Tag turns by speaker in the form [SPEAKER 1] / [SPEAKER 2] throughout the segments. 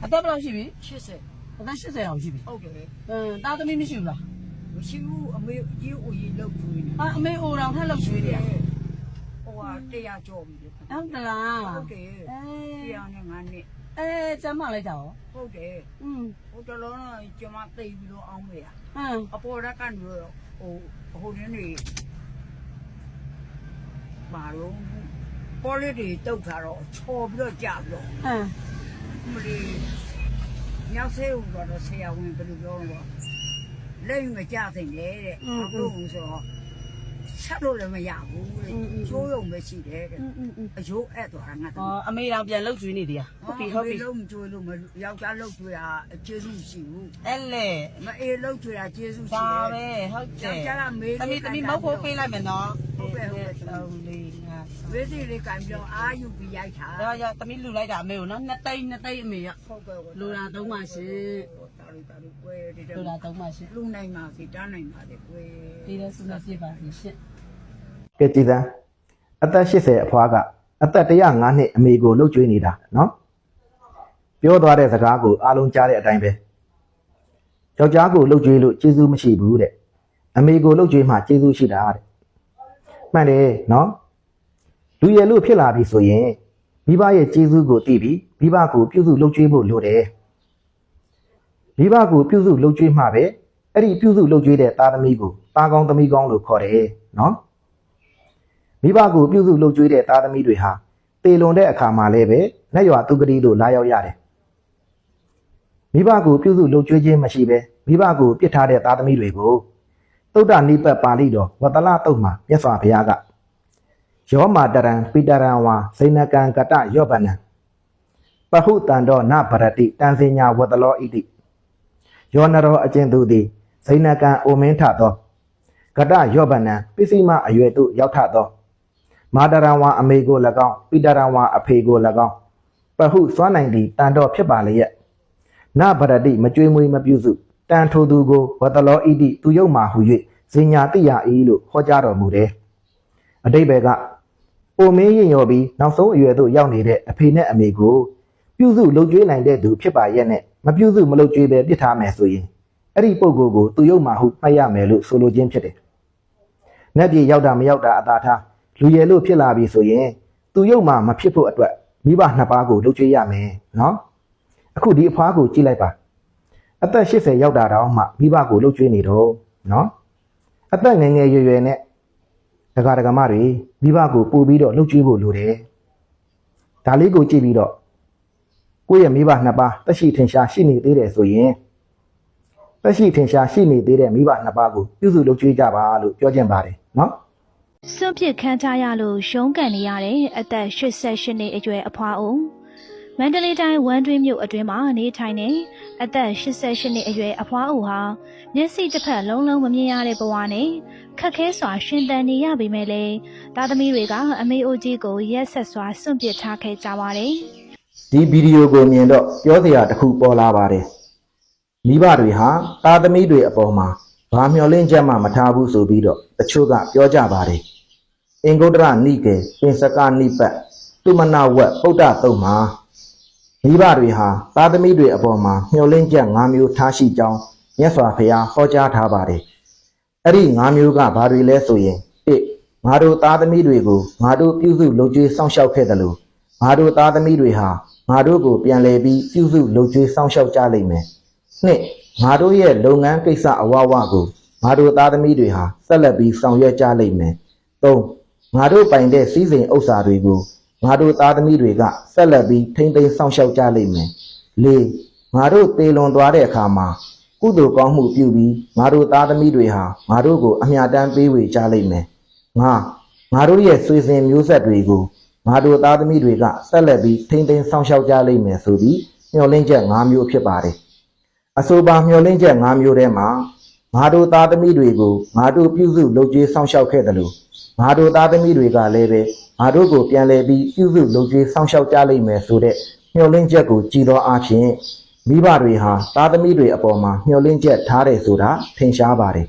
[SPEAKER 1] အသက်ဘယ်လောက်ရှိပြီ
[SPEAKER 2] 80
[SPEAKER 1] အသက်80အောင်ရှိပြီ
[SPEAKER 2] ဟုတ်တယ်
[SPEAKER 1] တာသမီးမရှိဘူးလား
[SPEAKER 2] မရှိဘူးအမေကြီးဦးကြီးလောက်ကျွေးနေ
[SPEAKER 1] အမေအိုတော်ထက်လောက်ကျွေးနေရ
[SPEAKER 2] ဟိုဟာ100ကျော်ပြီလေ
[SPEAKER 1] ဟုတ်တလား
[SPEAKER 2] ဟုတ်တယ်105နှစ်
[SPEAKER 1] ကျမ်းမလိုက်တာရော
[SPEAKER 2] ဟုတ်တယ်ဟိုတလုံးတော့ကျမသိပြီးတော့အောင်းမေးအပေါ်ရက်ကနေတော့ဟိုရင်းနေဘာလို့ပေါ်လေးတွေတုတ်တာတော့ချော်ပြီးတော့ကြာပြီးတော့မလီညောက်သေးဦးတော့ဆရာဝန်ဘယ်လိုပြောတော့လိမ့်မကြသိတယ်တဲ့အခုဆိုတော့ဆက်လို့လည်းမရဘူးတဲ့ချိုးရုံပဲရှိတယ်တဲ့အယိုးအဲ့သွားတာငါ
[SPEAKER 1] အမေတော်ပြန်လှုပ်ကျွေးနေတယ်ဟုတ်ပြီ
[SPEAKER 2] လုံးကျွေးလို့မယောက်ျားလှုပ်ကျွေးတာကျေးဇူးရှိဘူး
[SPEAKER 1] အဲ့လေ
[SPEAKER 2] မအေးလှုပ်ကျွေးတာကျေးဇူးရှိ
[SPEAKER 1] တယ်ဒါပဲဟုတ်တယ်ယောက်ျားကမေးသမီးမဟုတ်ပေးလိုက်မယ်နော်
[SPEAKER 2] ဟုတ်ပဲဟုတ်လေးငါဝေးစီလေးကံပြောအာယူပြီးရိုက်တာ
[SPEAKER 1] ရသမီးလူလိုက်တာအမေကိုနော်2သိန်းအမေရ
[SPEAKER 2] ဟုတ်ကဲ့
[SPEAKER 1] လူတာ3ပါရှင်
[SPEAKER 2] တာလူကွယ်ဒီ
[SPEAKER 1] လူတာ3ပါရှင်
[SPEAKER 2] လူနိုင်ပါစီတားနိုင်ပါလေကွယ်
[SPEAKER 1] ဒီတော့စုနေပြပါရှင်
[SPEAKER 3] ကဲကြည်စမ်းအသက်80အဖွားကအသက်105နှစ်အမေကိုလှုပ်ကြွေးနေတာနော်ပြောသွားတဲ့စကားကိုအားလုံးကြားတဲ့အတိုင်းပဲယောက်ျားကိုလှုပ်ကြွေးလို့ကျေးဇူးမရှိဘူးတဲ့အမေကိုလှုပ်ကြွေးမှကျေးဇူးရှိတာတဲ့မှန်တယ်နော်လူရည်လို့ဖြစ်လာပြီဆိုရင်မိဘရဲ့ကျေးဇူးကိုသိပြီးမိဘကိုပြုစုလှုပ်ကြွေးဖို့လိုတယ်မိဘကိုပြုစုလှုပ်ကြွေးမှပဲအဲ့ဒီပြုစုလှုပ်ကြွေးတဲ့သားသမီးကိုသားကောင်းသမီးကောင်းလို့ခေါ်တယ်နော်မိဘကိုပြုစုလှုပ်ကြွေးတဲ့သားသမီးတွေဟာတေလွန်တဲ့အခါမှာလည်းပဲလက်ရွာသူကတိတို့လာရောက်ရတယ်မိဘကိုပြုစုလှုပ်ကြွေးခြင်းမရှိပဲမိဘကိုပြစ်ထားတဲ့သားသမီးတွေကိုသုဒ္ဓနိပတ်ပါဠိတော်ဝတ္တလတုတ်မှာမြတ်စွာဘုရားကယောမာတရံပိတရံဝါဇိနကံကတယောပနံပဟုတံတော်နဗရတိတံစညာဝတ္တလောဣတိယောနရောအကျဉ်သူသည်ဇိနကံအိုမင်းထသောကတယောပနံပစ္စည်းမအရွယ်သို့ရောက်ထသောမာတရံဝါအမေကို၎င်းပိတရံဝါအဖေကို၎င်းပဟုစွမ်းနိုင်သည့်တန်တော်ဖြစ်ပါလျက်နဗရတိမကြွေးမွေးမပြုစုတန်ထိုသူကိုဝတ္တလောဣတိသူယုတ်မှဟု၍ဇင်ညာတိယဤလို့ဟောကြားတော်မူတယ်အတိပ္ပယ်ကအိုမင်းရင်ရော်ပြီးနောက်ဆုံးအရွယ်သို့ရောက်နေတဲ့အဖေနဲ့အမေကိုပြုစုလှုပ်ကြွေးနိုင်တဲ့သူဖြစ်ပါရဲ့နဲ့မပြုစုမလှုပ်ကြွေးပဲပြစ်ထားမယ်ဆိုရင်အဲ့ဒီပုဂ္ဂိုလ်ကိုသူယုတ်မှဟုမှတ်ရမယ်လို့ဆိုလိုခြင်းဖြစ်တယ်။နတ်ပြည်ရောက်တာမရောက်တာအသာထားလူရည်လို့ဖြစ်လာပြီဆိုရင်သူယုတ်မှမဖြစ်ဖို့အတွက်မိဘနှစ်ပါးကိုလှုပ်ကြွေးရမယ်နော်။အခုဒီအဖွားကိုကြည့်လိုက်ပါအသက်80ရောက်တာတောင်မှမိဘကိုလှုပ်ကြွေးနေတော့နော်။အသက်ငယ်ငယ်ရွယ်ရွယ်နဲ့ဒကာဒကမတွေမိဘကိုပို့ပြီးတော့လှုပ်ကြွေးဖို့လိုတယ်။ဒါလေးကိုကြည့်ပြီးတော့ကိုယ့်ရဲ့မိဘနှစ်ပါးတက်ရှိထင်ရှားရှိနေသေးတယ်ဆိုရင်တက်ရှိထင်ရှားရှိနေသေးတဲ့မိဘနှစ်ပါးကိုပြုစုလုပ်ကြွေးကြပါလို့ပြောချင်ပါတယ်နော်
[SPEAKER 4] စွန့်ပစ်ခံကြရလို့ရုန်းကန်နေရတဲ့အသက်88နှစ်အရွယ်အဖွားအိုမန္တလေးတိုင်းဝမ်းတွင်းမြို့အတွင်းမှာနေထိုင်နေအသက်88နှစ်အရွယ်အဖွားအိုဟာမျက်စိတစ်ဖက်လုံးလုံးမမြင်ရတဲ့ဘဝနဲ့ခက်ခဲစွာရှင်သန်နေရပေမဲ့လည်းသားသမီးတွေကအမေအိုကြီးကိုရက်ဆက်စွာစွန့်ပစ်ထားခဲ့ကြပါတယ်
[SPEAKER 3] ဒီဗီဒီယိုကိုမြင်တော့ပြောစရာတစ်ခုပေါ်လာပါတယ်မိဘတွေဟာသားသမီးတွေအပေါ်မှာဘာမျှော်လင့်ချက်မှမထားဘူးဆိုပြီးတော့တချို့ကပြောကြပါတယ်အင်္ဂုတ္တရနိကေပင်စကနိပတ်တုမနဝက်ပုဒ္ဒတုတ်မှာမိဘတွေဟာသားသမီးတွေအပေါ်မှာမျှော်လင့်ချက်၅မျိုးထားရှိကြောင်းမြတ်စွာဘုရားဟောကြားထားပါတယ်အဲ့ဒီ၅မျိုးကဘာတွေလဲဆိုရင်ငါတို့သားသမီးတွေကိုငါတို့ပြုစုလုပ်ကြွေးစောင့်ရှောက်ခဲ့တယ်လို့ငါတို့သားသမီးတွေဟာငါတို့ကိုပြန်လည်ပြီးပြုစုလုပ်ကြွေးစောင့်ရှောက်ကြလိမ့်မယ်နှစ်ငါတို့ရဲ့လုပ်ငန်းကိစ္စအဝဝကိုငါတို့သားသမီးတွေဟာဆက်လက်ပြီးဆောင်ရွက်ကြလိမ့်မယ်သုံးငါတို့ပိုင်တဲ့စည်းစိမ်ဥစ္စာတွေကိုငါတို့သားသမီးတွေကဆက်လက်ပြီးထိမ့်သိမ်းစောင့်ရှောက်ကြလိမ့်မယ်လေးငါတို့သေလွန်သွားတဲ့အခါမှာကုသိုလ်ကောင်းမှုပြုပြီးငါတို့သားသမီးတွေဟာငါတို့ကိုအမြတ်တမ်းပေးဝေကြလိမ့်မယ်ငါတို့ရဲ့ဆွေစဉ်မျိုးဆက်တွေကိုငါတို့သားသမီးတွေကဆက်လက်ပြီးထိမ့်သိမ်းစောင့်ရှောက်ကြလိမ့်မယ်ဆိုပြီးမျှော်လင့်ချက်၅မျိုးဖြစ်ပါတယ်အဆိုပါမျှော်လင့်ချက်၅မျိုးထဲမှာငါတို့သားသမီးတွေကိုငါတို့ပြုစုလုပ်ကြွေးစောင့်ရှောက်ခဲ့တယ်လို့ငါတို့သားသမီးတွေကလည်းပဲငါတို့ကိုပြန်လည်ပြီးပြုစုလုပ်ကြွေးစောင့်ရှောက်ကြလိမ့်မယ်ဆိုတဲ့မျှော်လင့်ချက်ကိုကြည်သောအားဖြင့်မိဘတွေဟာသားသမီးတွေအပေါ်မှာမျှော်လင့်ချက်ထားတယ်ဆိုတာထင်ရှားပါတယ်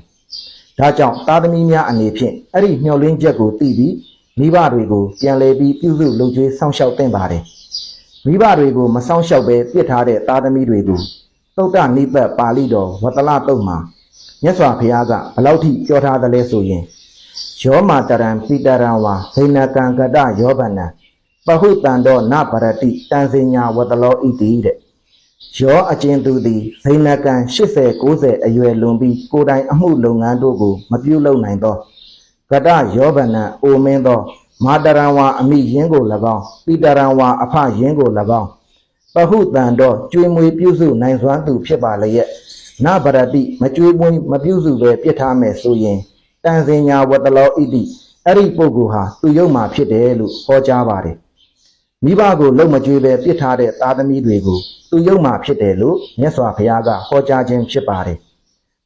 [SPEAKER 3] ဒါကြောင့်သားသမီးများအနေဖြင့်အဲ့ဒီမျှော်လင့်ချက်ကိုသိပြီးမိဘတွေကိုပြန်လည်ပြီးပြုစုလုပ်ကြွေးစောင့်ရှောက်သင့်ပါတယ်မ မိဘတွေကိုမဆောင်လျှောက်ပဲပြစ်ထားတဲ့သားသမီးတွေကိုသုတ်တနိပတ်ပါဠိတော်ဝတ္တလတုတ်မှာမြတ်စွာဘုရားကဘလောက်ထိပြောထားသလဲဆိုရင်ယောမာတရံပိတရံဝါဇိနကံကတယောဗနံပဟုတံတော်နဗရတိတန်စင်ညာဝတ္တလောဣတိတဲ့ယောအကျဉ်သူသည်ဇိနကံ80 90အရွယ်လွန်ပြီးကိုယ်တိုင်အမှုလုပ်ငန်းတို့ကိုမပြုလုပ်နိုင်သောကတယောဗနံအိုမင်းသောမာတရံဝါအမိယင်းကို၎င်းပိတရံဝါအဖယင်းကို၎င်းပဟုတံတော်ကျွေးမွေပြုစုနိုင်စွမ်းသူဖြစ်ပါလျက်နဗရတိမကျွေးမွေမပြုစုပဲပြစ်ထားမယ်ဆိုရင်တန်စင်ညာဝတ္တလောဣတိအဲ့ဒီပုဂ္ဂိုလ်ဟာသူယုတ်မှာဖြစ်တယ်လို့ဟောကြားပါတယ်မိဘကိုလုံမကျွေးပဲပြစ်ထားတဲ့သားသမီးတွေကိုသူယုတ်မှာဖြစ်တယ်လို့မြတ်စွာဘုရားကဟောကြားခြင်းဖြစ်ပါတယ်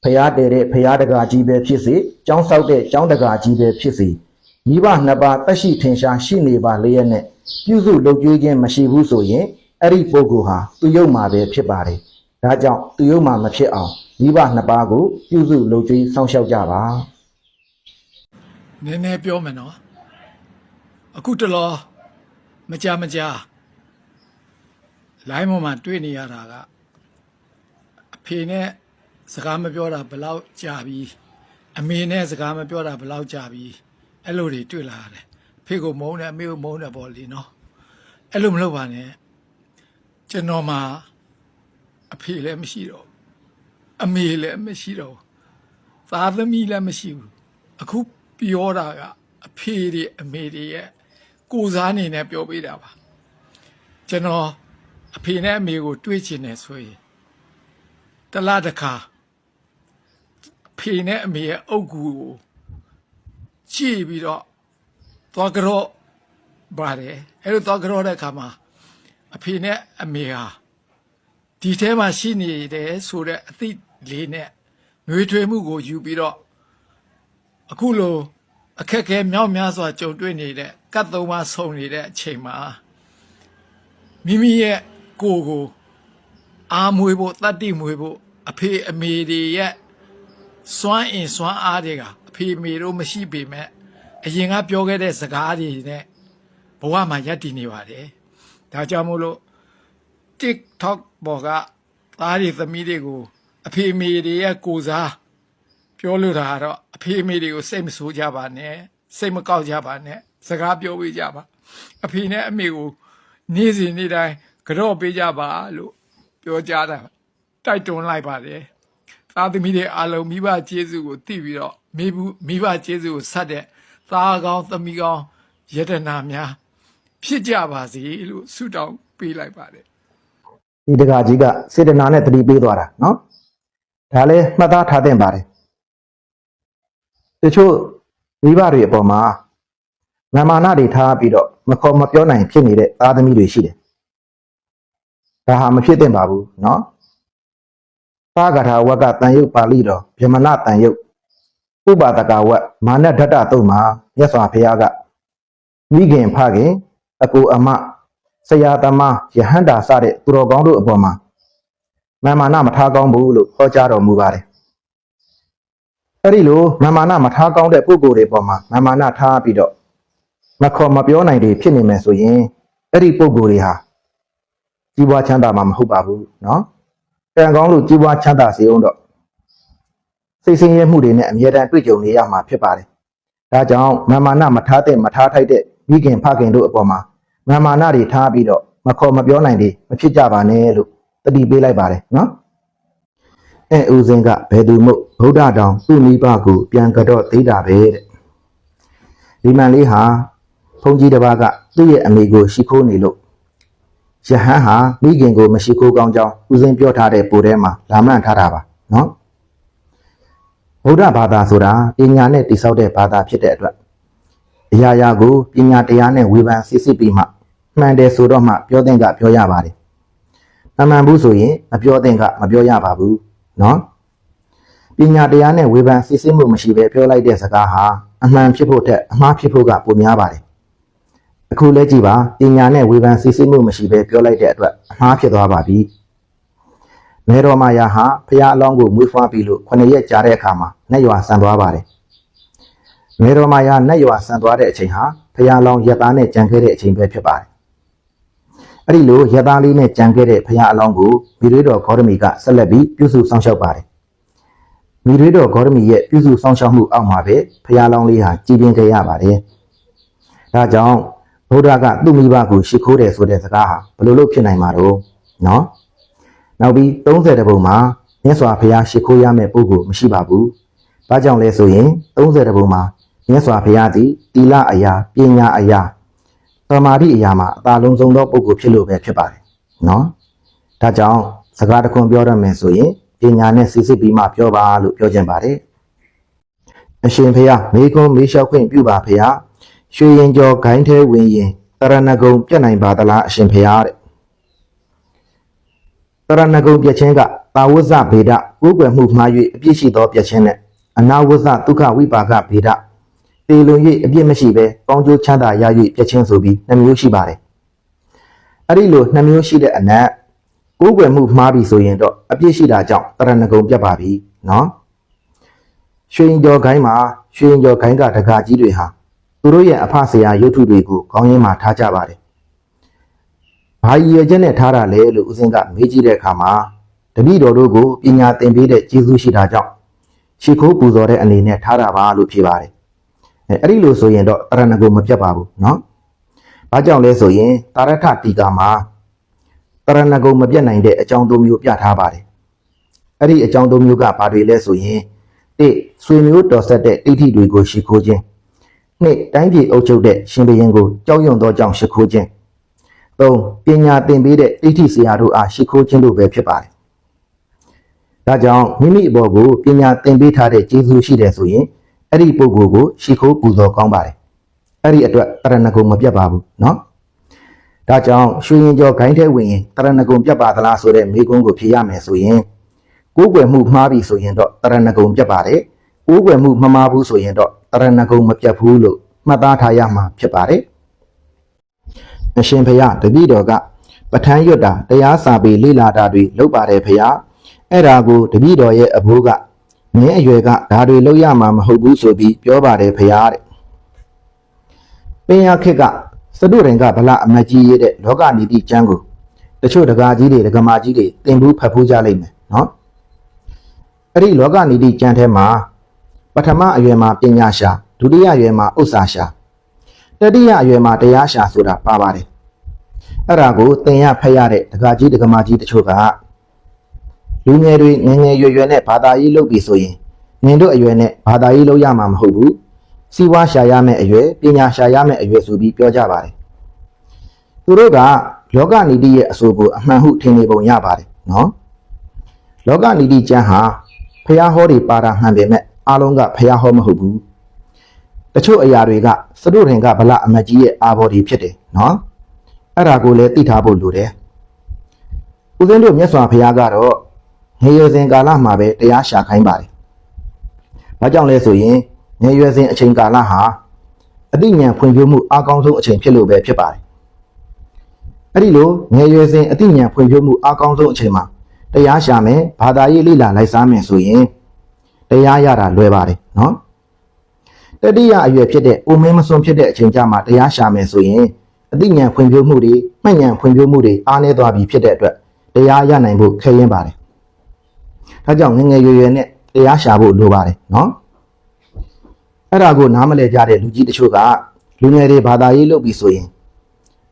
[SPEAKER 3] ဘုရားတည်တဲ့ဘုရားတကာကြီးပဲဖြစ်စေကျောင်းဆောက်တဲ့ကျောင်းတကာကြီးပဲဖြစ်စေမိဘနှစ်ပါးတက်ရှိထင်ရှားရှိနေပါလျက်နဲ့ပြုစုလုပ်ကြွေးခြင်းမရှိဘူးဆိုရင်အဲ့ဒီပုဂ္ဂိုလ်ဟာသူယုတ်မှာပဲဖြစ်ပါတယ်ဒါကြောင့်သူယုတ်မှာမဖြစ်အောင်မိဘနှစ်ပါးကိုပြုစုလုပ်ကြွေးစောင့်ရှောက်ကြပါ
[SPEAKER 5] နည်းနည်းပြောမယ်နော်အခုတလောမကြလိုင်းပေါ်မှာတွေ့နေရတာကအဖေနဲ့စကားမပြောတာဘယ်လောက်ကြာပြီအမေနဲ့စကားမပြောတာဘယ်လောက်ကြာပြီအဲ့လိုတွေတွေ့လာရတယ်အဖေကိုမုန်းတယ်အမေကိုမုန်းတယ်ပေါ့လေနော်အဲ့လိုမလုပ်ပါနဲ့ကျွန်တော်မှာအဖေလည်းမရှိတော့အမေလည်းမရှိတော့သားသမီးလည်းမရှိဘူးအခုပြောတာကအဖေတွေအမေတွေရဲ့ကိုစားအနေနဲ့ပြောပေးတာပါကျွန်တော်အဖေနဲ့အမေကိုတွေးချင်တယ်ဆိုရင်တလားတစ်ခါအဖေနဲ့အမေရဲ့အုပ်ကူကိုကြည့်ပြီးတော့သွားကြော့ပါတယ်အဲ့လိုသွားကြော့တဲ့အခါမှာအဖေနဲ့အမေဟာဒီထဲမှာရှိနေတယ်ဆိုတဲ့အသိလေးနဲ့နှွေးထွေးမှုကိုယူပြီးတော့အခုလိုအခက်အခဲမြောက်များစွာကြုံတွေ့နေတဲ့ကတ်သုံးပါးဆုံနေတဲ့အချိန်မှာမိမိရဲ့ကိုယ်ကိုအားမွေးဖို့တတ္တိမွေးဖို့အဖေအမေတွေရဲ့စွမ်းအင်စွမ်းအားတွေကအဖေအမေတို့မရှိပေမဲ့အရင်ကပြောခဲ့တဲ့စကားတွေနဲ့ဘဝမှာယက်တည်နေပါတယ်ဒါကြောင့်မို့လို့ TikTok ပေါ်ကသားတွေသမီးတွေကိုအဖေအမေတွေရဲ့ကိုစားပြောလို့တာကတော့အဖေအမေတွေကိုစိတ်မဆိုးကြပါနဲ့စိတ်မကောက်ကြပါနဲ့စကားပြောပေးကြပါအဖေနဲ့အမေကိုနေ့စဉ်နေ့တိုင်းကြော့ပေးကြပါလို့ပြောကြတာတိုက်တွန်းလိုက်ပါတယ်သားသမီးတွေအားလုံးမိဘကျေးဇူးကိုသိပြီးတော့မိဘကျေးဇူးကိုဆက်တဲ့သားကောင်းသမီးကောင်းယတနာများဖြစ်ကြပါစေလို့ဆုတောင်းပေးလိုက်ပါတယ်
[SPEAKER 3] ဒီတကာကြီးကစေတနာနဲ့တတိပေးသွားတာနော်ဒါလည်းမှတ်သားထားသင့်ပါတယ်တချို့မိဘတွေအပေါ်မှာမာနတွေထားပြီးတော့မခေါ်မပြောနိုင်ဖြစ်နေတဲ့သားသမီးတွေရှိတယ်ဒါဟာမဖြစ်သင့်ပါဘူးเนาะသာဂထာဝကတန်ယုတ်ပါဠိတော်ဗြဟ္မဏတန်ယုတ်ဥပါဒကဝတ်မာနဒတ္တတုတ်မှာမြတ်စွာဘုရားကမိခင်ဖခင်အကိုအမဆရာသမားယဟန္တာစတဲ့သူတော်ကောင်းတို့အပေါ်မှာမာနမထားကောင်းဘူးလို့ဟောကြားတော်မူပါတယ်အဲ့ဒီလိုမာနမထားကောင်းတဲ့ပုဂ္ဂိုလ်တွေပေါ်မှာမာနထားပြီးတော့မခေါ်မပြောနိုင်တွေဖြစ်နေမယ်ဆိုရင်အဲ့ဒီပုဂ္ဂိုလ်တွေဟာကြီးပွားချမ်းသာမှာမဟုတ်ပါဘူးเนาะကံကောင်းလို့ကြီးပွားချမ်းသာစေအောင်တော့စိတ်ဆင်းရဲမှုတွေနဲ့အမြဲတမ်းတွေ့ကြုံနေရမှာဖြစ်ပါတယ်ဒါကြောင့်မာနမထားတဲ့မထားထိုက်တဲ့မိခင်ဖခင်တို့အပေါ်မှာမာနတွေထားပြီးတော့မခေါ်မပြောနိုင်တွေမဖြစ်ကြပါနဲ့လို့တတိပေးလိုက်ပါတယ်เนาะဦးစင်းကဘယ်သူမို့ဗုဒ္ဓတောင်သူ့မိဘကိုပြန်ကတော့သေးတာပဲတဲ့ဒီမှန်လေးဟာဘုန်းကြီးတစ်ပါးကသူ့ရဲ့အမိကိုရှိခိုးနေလို့ယဟန်ဟာမိခင်ကိုမရှိခိုးကောင်းကြောင်းဦးစင်းပြောထားတဲ့ပိုထဲမှာလာမှန်ထားတာပါเนาะဗုဒ္ဓဘာသာဆိုတာပညာနဲ့တိဆောက်တဲ့ဘာသာဖြစ်တဲ့အတွက်အရာရာကိုပညာတရားနဲ့ဝေဖန်စစ်စစ်ပြီးမှမှန်တယ်ဆိုတော့မှပြောတဲ့ကပြောရပါတယ်မမှန်ဘူးဆိုရင်မပြောတဲ့ကမပြောရပါဘူးเนาะပညာတရားနဲ့ဝေဖန်စစ်စစ်မှုမရှိဘဲပြောလိုက်တဲ့စကားဟာအမှန်ဖြစ်ဖို့ထက်အမှားဖြစ်ဖို့ကပိုများပါတယ်အခုလဲကြည့်ပါပညာနဲ့ဝေဖန်စစ်စစ်မှုမရှိဘဲပြောလိုက်တဲ့အတွက်အမှားဖြစ်သွားပါပြီမေတော်မာယာဟာဖရာအလောင်းကိုမွေးဖွားပြီးလို့9ရက်ကြာတဲ့အခါမှာနတ်ရွာဆန်သွားပါတယ်မေတော်မာယာနတ်ရွာဆန်သွားတဲ့အချိန်ဟာဖရာအလောင်းရက်သားနဲ့ကြံခဲ့တဲ့အချိန်ပဲဖြစ်ပါတယ် အဲ့ဒီလိုရသားလေးနဲ့ကြံခဲ့တဲ့ဖရာအလောင်းကိုမိရွေးတော်ဂေါတမီကဆက်လက်ပြီးပြုစုစောင့်ရှောက်ပါတယ်မိရွေးတော်ဂေါတမီရဲ့ပြုစုစောင့်ရှောက်မှုအောက်မှာပဲဖရာအလောင်းလေးဟာကြည်ပြင်းခဲ့ရပါတယ်ဒါကြောင့်ဗုဒ္ဓကသူ့မိဘကိုရှိခိုးတယ်ဆိုတဲ့စကားဟာဘယ်လိုလုပ်ဖြစ်နိုင်မှာတော့နော်နောက်ပြီး30တပုံမှာမြတ်စွာဘုရားရှိခိုးရမယ့်ပုဂ္ဂိုလ်မရှိပါဘူးဘာကြောင့်လဲဆိုရင်30တပုံမှာမြတ်စွာဘုရားသည်တီလအရာပညာအရာသမာဓိအရာမှာအသာလုံးဆုံးသောပုဂ္ဂိုလ်ဖြစ်လို့ပဲဖြစ်ပါတယ်နော်ဒါကြောင့်စကားတစ်ခွန်းပြောရမယ်ဆိုရင်ပညာနဲ့စစ်စစ်ပြီးမှပြောပါလို့ပြောချင်ပါတယ်အရှင်ဘုရားမေကွန်းမေးလျှောက်ခွင့်ပြုပါဘုရားရွှေရင်ကျော်ဂိုင်းထဲဝင်ရင်တရဏဂုံပြတ်နိုင်ပါသလားအရှင်ဘုရားတဲ့တရဏဂုံပြတ်ခြင်းကတာဝဇ္ဇဗေဒကိုးကွယ်မှုမှား၍အပြစ်ရှိသောပြတ်ခြင်းနဲ့အနာဝဇ္ဇဒုက္ခဝိပါကဗေဒတေလွန်၍အပြစ်မရှိဘဲကောင်းကျိုးချမ်းသာရ၍ပြတ်ခြင်းဆိုပြီး2မျိုးရှိပါတယ်အဲ့ဒီလို2မျိုးရှိတဲ့အနက်ကိုးကွယ်မှုမှားပြီဆိုရင်တော့အပြစ်ရှိတာကြောင့်တရဏဂုံပြတ်ပါပြီနော်ရွှေရင်ကျော်ဂိုင်းမှာရွှေရင်ကျော်ဂိုင်းကတကာကြီးတွေဟာသူတို့ရဲ့အဖဆရာရုပ်ထုတွေကိုခေါင်းရင်းမှာထားကြပါတယ်။ဘာရည်ရွယ်ချက်နဲ့ထားတာလဲလို့ဦးစင်းကမေးကြည့်တဲ့အခါမှာတပည့်တော်တို့ကိုပညာသင်ပေးတဲ့ကျေးဇူးရှိတာကြောင့်ရှိခိုးပူဇော်တဲ့အနေနဲ့ထားတာပါလို့ဖြေပါတယ်။အဲ့ဒီလိုဆိုရင်တော့တရဏဂုံမပြတ်ပါဘူးနော်။ဘာကြောင့်လဲဆိုရင်တာရထတီကာမှာတရဏဂုံမပြတ်နိုင်တဲ့အကြောင်း၃မျိုးပြထားပါတယ်။အဲ့ဒီအကြောင်း၃မျိုးကဘာတွေလဲဆိုရင်၁ဆွေမျိုးတော်ဆက်တဲ့တိဋ္ဌိတွေကိုရှိခိုးခြင်းနှစ်တိုင်းပြည်အုပ်ချုပ်တဲ့ရှင်ဘုရင်ကိုကြောက်ရွံ့သောကြောင့်ရှိခိုးခြင်း၃ပညာသင်ပေးတဲ့တိဋ္ဌိဆရာတို့အားရှိခိုးခြင်းလို့ပဲဖြစ်ပါတယ်။ဒါကြောင့်မိမိအပေါ်ကိုပညာသင်ပေးထားတဲ့ကျေးဇူးရှိတယ်ဆိုရင်အဲ့ဒီပုဂ္ဂိုလ်ကိုရှိခိုးပူဇော်ကောင်းပါတယ်။အဲ့ဒီအတွက်တရဏဂုံမပြတ်ပါဘူးနော်။ဒါကြောင့်ရွှေရင်ကျော်ဂိုင်းထဲဝင်ရင်တရဏဂုံပြတ်ပါသလားဆိုတဲ့မေးခွန်းကိုဖြေရမယ်ဆိုရင်ကိုးကွယ်မှုမှားပြီဆိုရင်တော့တရဏဂုံပြတ်ပါတယ်။ကိုးကွယ်မှုမမှားဘူးဆိုရင်တော့တရဏဂုံမပြတ်ဘူးလို့မှတ်သားထားရမှာဖြစ်ပါတယ်။အရှင်ဘုရားတပည့်တော်ကပဋ္ဌာန်းရွတ်တာတရားစာပေလေ့လာတာတွေလုပ်ပါတယ်ဘုရား။အဲ့ဒါကိုတပည့်တော်ရဲ့အဘိုးကမင်းအရွယ်ကဒါတွေလုပ်ရမှာမဟုတ်ဘူးဆိုပြီးပြောပါတယ်ဘုရားတဲ့။ပင်ရခေတ်ကစတုရင်ကဗလအမတ်ကြီးရဲ့တဲ့လောကနီတိကျမ်းကိုတချို့တကားကြီးတွေတက္ကမကြီးတွေသင်ဘူးဖတ်ဖို့ကြလိမ့်မယ်နော်။အဲ့ဒီလောကနီတိကျမ်းထဲမှာပထမအရွယ်မှာပညာရှာဒုတိယအရွယ်မှာဥစ္စာရှာတတိယအရွယ်မှာတရားရှာဆိုတာပါပါတယ်အဲ့ဒါကိုသင်ရဖတ်ရတဲ့တက္ကကြီးတက္ကမကြီးတချို့ကလူငယ်တွေငယ်ငယ်ရွယ်ရွယ်နဲ့ဘာသာရေးလုပ်ပြီဆိုရင်နင်တို့အရွယ်နဲ့ဘာသာရေးလုပ်ရမှာမဟုတ်ဘူးစီးပွားရှာရမယ့်အရွယ်ပညာရှာရမယ့်အရွယ်ဆိုပြီးပြောကြပါတယ်သူတို့ကလောကနီတိရဲ့အဆိုကိုအမှန်ဟုထင်နေပုံရပါတယ်နော်လောကနီတိကျမ်းဟာဖျားဟောတွေပါတာမှန်ပေမဲ့အားလုံးကဖျားဟောမဟုတ်ဘူးတချို့အရာတွေကစတုရင်ကဗလအမတ်ကြီးရဲ့အာဘော်ဒီဖြစ်တယ်နော်အဲ့ဒါကိုလည်းသိထားဖို့လိုတယ်ဦးဇင်းတို့မြတ်စွာဘုရားကတော့ငယ်ရွယ်စဉ်ကာလမှာပဲတရားရှာခိုင်းပါတယ်ဘာကြောင့်လဲဆိုရင်ငယ်ရွယ်စဉ်အချိန်ကာလဟာအသိဉာဏ်ဖွံ့ဖြိုးမှုအားကောင်းဆုံးအချိန်ဖြစ်လို့ပဲဖြစ်ပါတယ်အဲ့ဒီလိုငယ်ရွယ်စဉ်အသိဉာဏ်ဖွံ့ဖြိုးမှုအားကောင်းဆုံးအချိန်မှာတရားရှာမယ်ဘာသာရေးလေ့လာလိုက်စားမယ်ဆိုရင်တရားရတာလွယ်ပါတယ်နော်တတိယအရွယ်ဖြစ်တဲ့အိုမင်းမစွန်းဖြစ်တဲ့အချိန်ကြမှာတရားရှာမယ်ဆိုရင်အသိဉာဏ်ဖွံ့ဖြိုးမှုတွေမှတ်ဉာဏ်ဖွံ့ဖြိုးမှုတွေအားနည်းသွားပြီဖြစ်တဲ့အတွက်တရားရနိုင်ဖို့ခဲယဉ်းပါတယ်။ဒါကြောင့်ငယ်ငယ်ရွယ်ရွယ်နဲ့တရားရှာဖို့လိုပါတယ်နော်။အဲ့ဒါကိုနားမလည်ကြတဲ့လူကြီးတချို့ကလူငယ်တွေဘာသာရေးလုပ်ပြီးဆိုရင်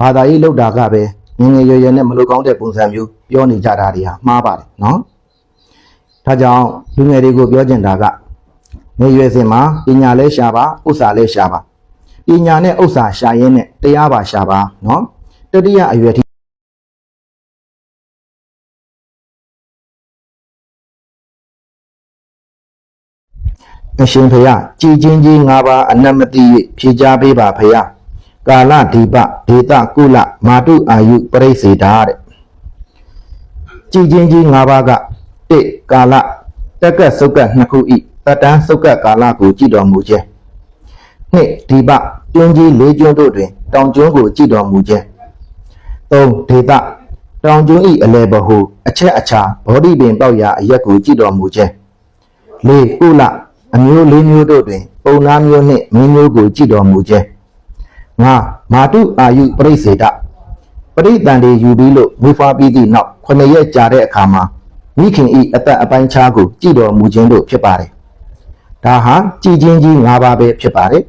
[SPEAKER 3] ဘာသာရေးလုပ်တာကပဲငယ်ငယ်ရွယ်ရွယ်နဲ့မလိုကောင်းတဲ့ပုံစံမျိုးပြောနေကြတာတွေဟာမှားပါတယ်နော်။ဒါကြောင့်လူငယ်တွေကိုပြောချင်တာကငယ်ရွယ်စဉ်မှာပညာလဲရှာပါဥစ္စာလဲရှာပါပညာနဲ့ဥစ္စာရှာရင်းနဲ့တရားပါရှာပါနော်တတိယအရွယ်ထိအရှင်ဘုရားကြည်ချင်းကြီး၅ပါးအနတ်မသိ၍ဖြေချပေးပါဘုရားကာလဒီပဒေတကုလမာတုအာယုပရိစေတာတဲ့ကြည်ချင်းကြီး၅ပါးက၁ကာလတက်ကတ်စုတ်ကတ်2ခုဤတတန်းစုတ်ကတ်ကာလကိုကြည်တော်မူခြင်းနှစ်ဒီပတွင်းကြီး၄ကျွန်းတို့တွင်တောင်ကျွန်းကိုကြည်တော်မူခြင်း၃ဒေသတောင်ကျွန်းဤအလဲဘဟုအချက်အခြာဘောဓိပင်ပေါက်ရာအရက်ကိုကြည်တော်မူခြင်း၄ကုလအမျိုး၄မျိုးတို့တွင်ပုံနာမျိုးနှင့်မင်းမျိုးကိုကြည်တော်မူခြင်း၅မာတုအာယုပရိစေတ ပရိသန်တွေယူပြီးလို့မွေးဖွားပြီးသည့်နောက်9ရက်ကြာတဲ့အခါမှာမိခင်ဤအသက်အပိုင်းခြားကိုကြည်တော်မူခြင်းတို့ဖြစ်ပါတယ်ဒါဟာကြည်ချင်းကြီး၅ပါးပဲဖြစ်ပါတယ်